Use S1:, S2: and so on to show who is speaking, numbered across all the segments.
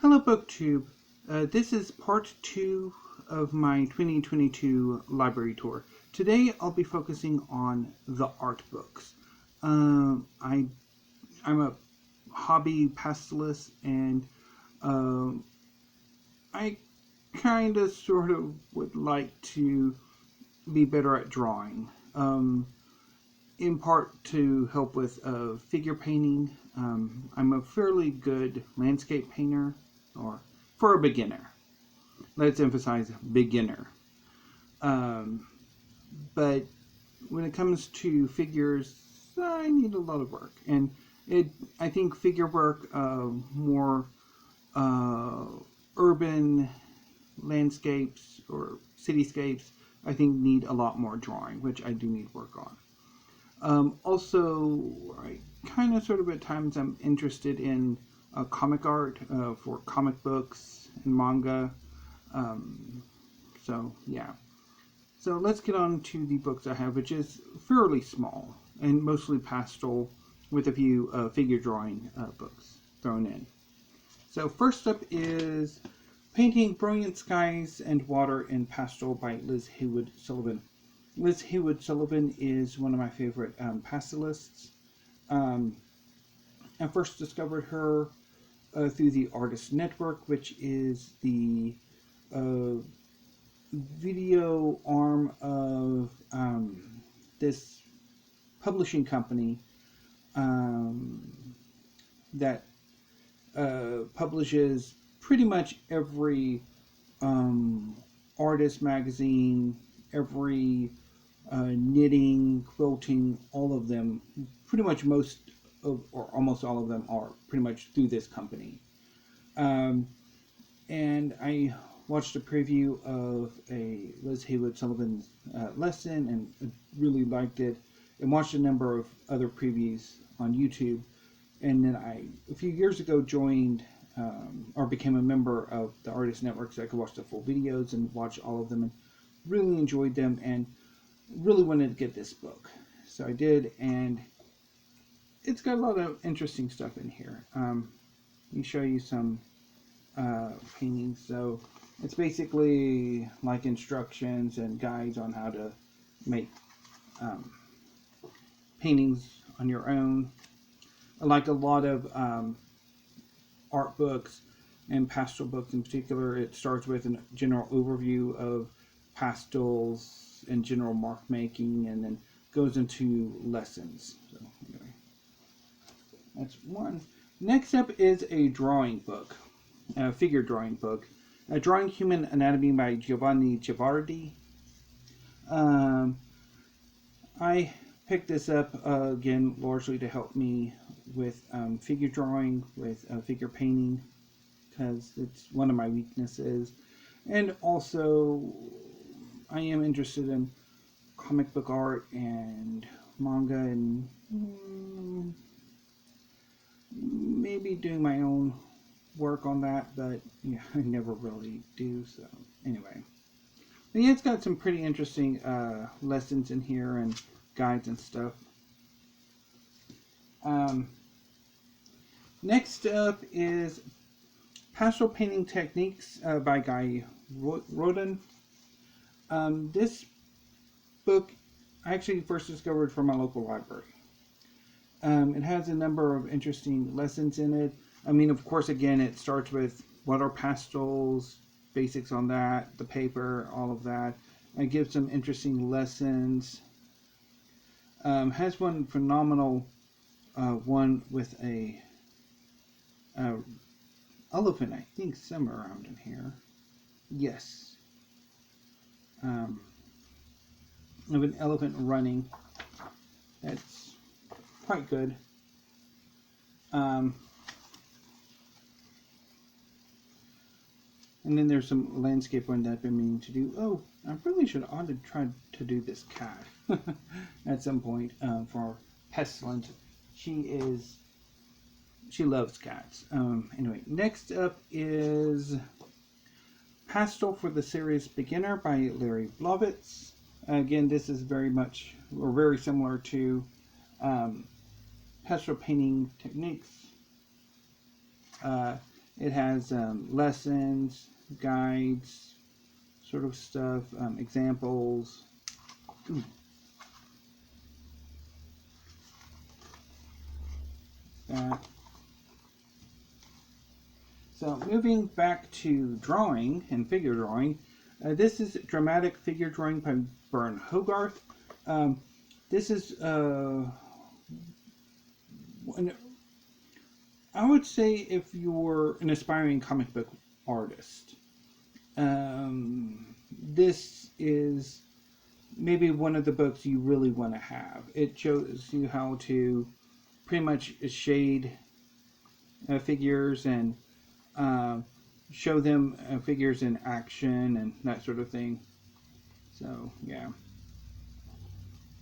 S1: Hello BookTube. This is part 2 of my 2022 library tour. Today I'll be focusing on the art books. I'm a hobby pastelist, and I kind of sort of would like to be better at drawing. In part to help with figure painting. I'm a fairly good landscape painter, or for a beginner. Let's emphasize beginner. But when it comes to figures, I need a lot of work, and I think figure work, more urban landscapes or cityscapes, I think need a lot more drawing, which I do need work on. Also, I kind of sort of at times I'm interested in comic art for comic books and manga. So yeah. So let's get on to the books I have, which is fairly small and mostly pastel with a few figure drawing books thrown in. So first up is Painting Brilliant Skies and Water in Pastel by Liz Haywood Sullivan. Liz Haywood Sullivan is one of my favorite pastelists. I first discovered her through the Artist Network, which is the video arm of this publishing company that publishes pretty much every artist magazine, every knitting, quilting, all of them, pretty much most of, or almost all of them are pretty much through this company. And I watched a preview of a Liz Haywood Sullivan lesson and really liked it, and watched a number of other previews on YouTube. And then a few years ago, joined or became a member of the Artist Network, so I could watch the full videos and watch all of them, and really enjoyed them, and really wanted to get this book. So I did, and it's got a lot of interesting stuff in here. Let me show you some paintings. So it's basically like instructions and guides on how to make paintings on your own. Like a lot of art books and pastel books in particular, it starts with a general overview of pastels and general mark making, and then goes into lessons. So anyway, that's one. Next up is a drawing book, a figure drawing book, Drawing Human Anatomy by Giovanni Givardi. I picked this up again largely to help me with figure drawing, with figure painting, because it's one of my weaknesses. And also, I am interested in comic book art and manga, and maybe doing my own work on that, but yeah, I never really do. So anyway, and yeah, it's got some pretty interesting lessons in here and guides and stuff. Next up is Pastoral Painting Techniques by Guy Rodin. This book I actually first discovered from my local library. It has a number of interesting lessons in it. I mean, of course, again, it starts with what are pastels, basics on that, the paper, all of that. It gives some interesting lessons. Has one phenomenal one with a elephant, I think, somewhere around in here. Yes. Of an elephant running. That's quite good. And then there's some landscape one that I've been meaning to do. Oh, I really ought to try to do this cat at some point for Pastel. She loves cats. Anyway, next up is Pastel for the Serious Beginner by Larry Lovitz. Again, this is very much, or very similar to Pastoral Painting Techniques. It has lessons, guides, sort of stuff, examples. Ooh. That. So moving back to drawing and figure drawing, this is Dramatic Figure Drawing by Bern Hogarth. This is I would say if you're an aspiring comic book artist, this is maybe one of the books you really want to have. It shows you how to pretty much shade figures and show them figures in action and that sort of thing. So yeah,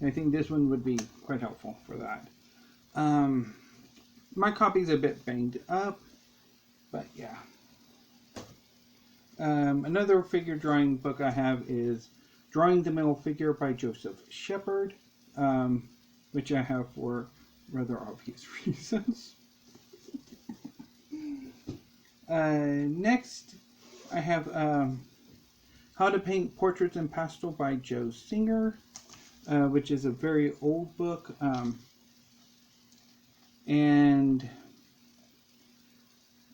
S1: I think this one would be quite helpful for that. My copy's a bit banged up, but yeah. Another figure drawing book I have is Drawing the Male Figure by Joseph Shepard, which I have for rather obvious reasons. Next, I have How to Paint Portraits in Pastel by Joe Singer, which is a very old book, and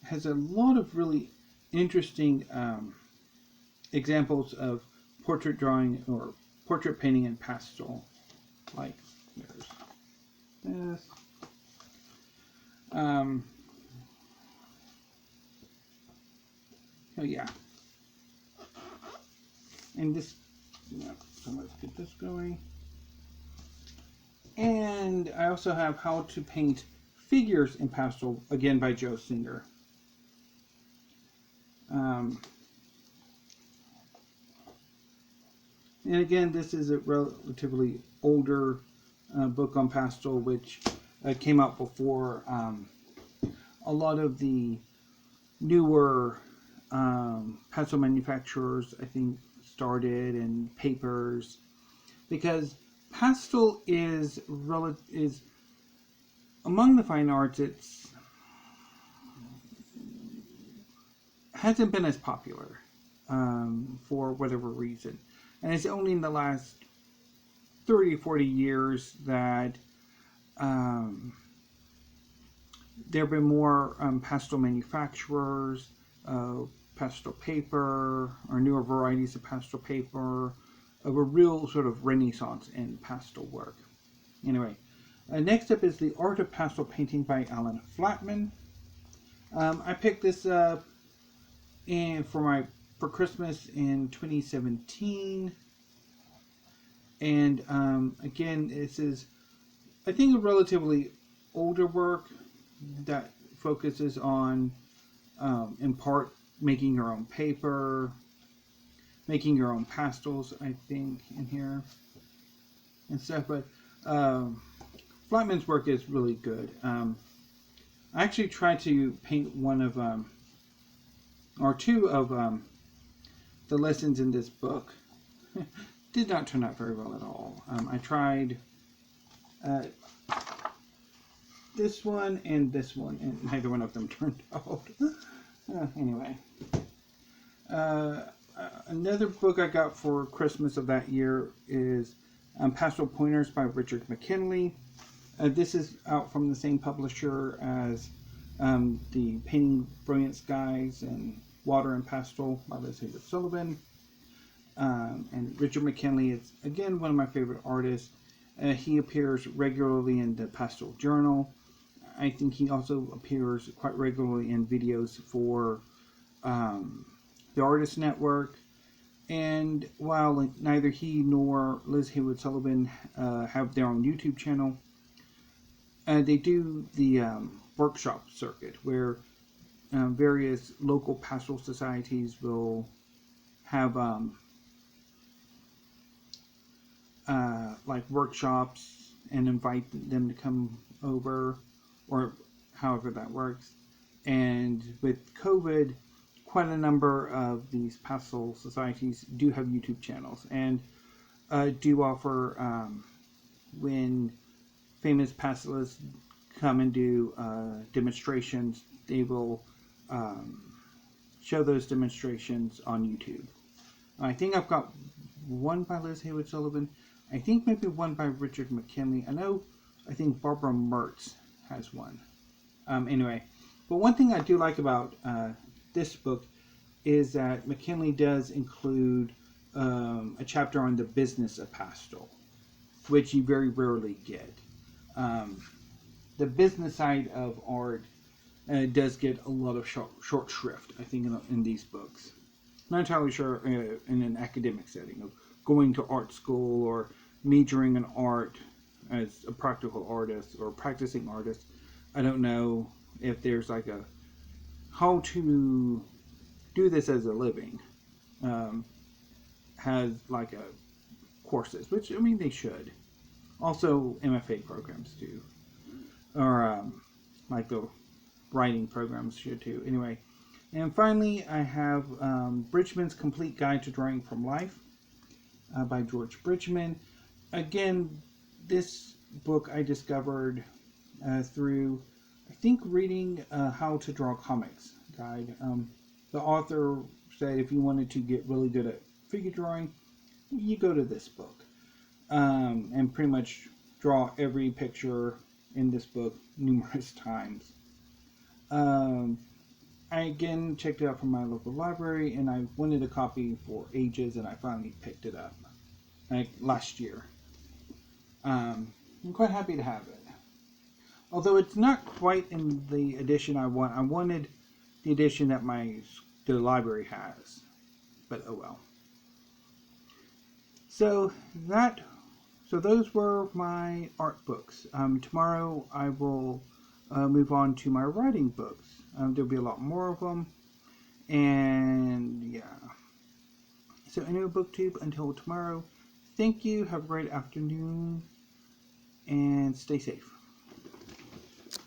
S1: has a lot of really interesting examples of portrait drawing or portrait painting in pastel. Like there's this. So yeah, and this. So let's get this going. And I also have How to Paint Figures in Pastel, again by Joe Singer. And again, this is a relatively older book on pastel, which came out before a lot of the newer pastel manufacturers, I think, started, and papers, because pastel is among the fine arts. It's hasn't been as popular for whatever reason, and it's only in the last 30-40 years that there have been more pastel manufacturers, pastel paper, or newer varieties of pastel paper, of a real sort of renaissance in pastel work. Anyway, next up is The Art of Pastel Painting by Alan Flatman. I picked this up for Christmas in 2017, and again, this is, I think, a relatively older work that focuses on in part making your own paper, making your own pastels, I think, in here and stuff. But Flatman's work is really good. I actually tried to paint one of or two of the lessons in this book. Did not turn out very well at all. I tried this one, and neither one of them turned out. Anyway, another book I got for Christmas of that year is Pastel Pointers by Richard Mckinley. This is out from the same publisher as the Painting Brilliance Guides and Water and Pastel by Haywood Sullivan. And Richard Mckinley is, again, one of my favorite artists. He appears regularly in the Pastel Journal. I think he also appears quite regularly in videos for the Artist Network. And while neither he nor Liz Haywood Sullivan have their own YouTube channel, they do the workshop circuit, where various local pastoral societies will have like workshops and invite them to come over, or however that works. And with COVID, quite a number of these pastoral societies do have YouTube channels, and do offer, when famous pastoralists come and do demonstrations, they will show those demonstrations on YouTube. I think I've got one by Liz Haywood Sullivan. I think maybe one by Richard Mckinley. I think Barbara Mertz has one. Anyway, but one thing I do like about this book is that Mckinley does include a chapter on the business of Pastel, which you very rarely get. The business side of art does get a lot of short shrift, I think, in these books. Not entirely sure in an academic setting of going to art school or majoring in art as a practical artist or practicing artist. I don't know if there's like a how to do this as a living has like a courses, which I mean they should. Also MFA programs too, or like the writing programs should too. Anyway, and finally I have Bridgeman's Complete Guide to Drawing from Life by George Bridgeman. Again, this book I discovered through, I think, reading How to Draw Comics guide. The author said if you wanted to get really good at figure drawing, you go to this book and pretty much draw every picture in this book numerous times. I again checked it out from my local library, and I wanted a copy for ages, and I finally picked it up like last year. I'm quite happy to have it. Although it's not quite in the edition I want. I wanted the edition that the library has. But oh well. So those were my art books. Tomorrow I will move on to my writing books. There'll be a lot more of them. And yeah. So anyway, BookTube, until tomorrow, thank you, have a great afternoon, and stay safe.